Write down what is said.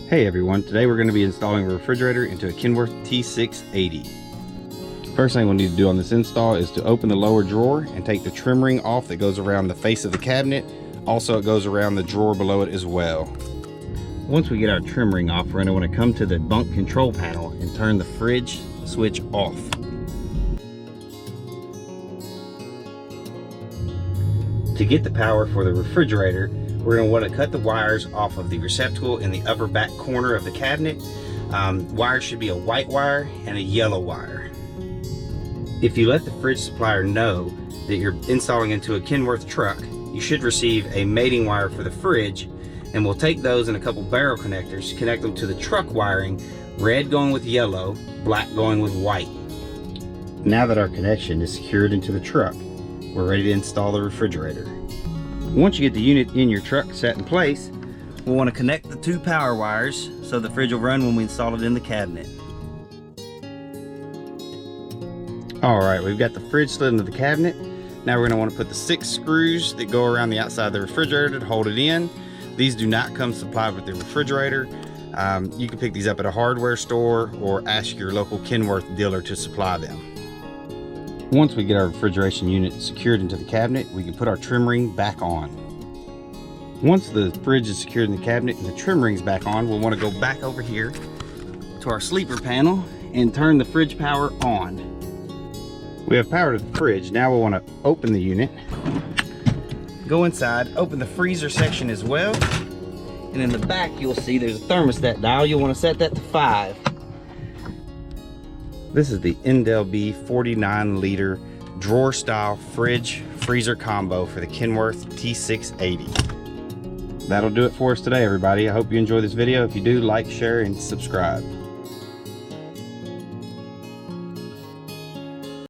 Hey everyone, today we're going to be installing a refrigerator into a Kenworth T680. First thing we'll need to do on this install is to open the lower drawer and take the trim ring off that goes around the face of the cabinet. Also, it goes around the drawer below it as well. Once we get our trim ring off, we're going to want to come to the bunk control panel and turn the fridge switch off. To get the power for the refrigerator, we're going to want to cut the wires off of the receptacle in the upper back corner of the cabinet. Wires should be a white wire and a yellow wire. If you let the fridge supplier know that you're installing into a Kenworth truck, you should receive a mating wire for the fridge, and we'll take those in a couple barrel connectors, connect them to the truck wiring, red going with yellow, black going with white. Now that our connection is secured into the truck, we're ready to install the refrigerator. Once you get the unit in your truck set in place, we'll want to connect the two power wires so the fridge will run when we install it in the cabinet. Alright, we've got the fridge slid into the cabinet. Now we're going to want to put the 6 screws that go around the outside of the refrigerator to hold it in. These do not come supplied with the refrigerator. You can pick these up at a hardware store or ask your local Kenworth dealer to supply them. Once we get our refrigeration unit secured into the cabinet, we can put our trim ring back on. Once the fridge is secured in the cabinet and the trim ring's back on, we'll want to go back over here to our sleeper panel and turn the fridge power on. We have power to the fridge. Now we'll want to open the unit, go inside, open the freezer section as well, and in the back you'll see there's a thermostat dial. You'll want to set that to 5. This is the Indel 49-liter drawer style fridge freezer combo for the Kenworth T680. That'll do it for us today, everybody. I hope you enjoy this video. If you do, like, share, and subscribe.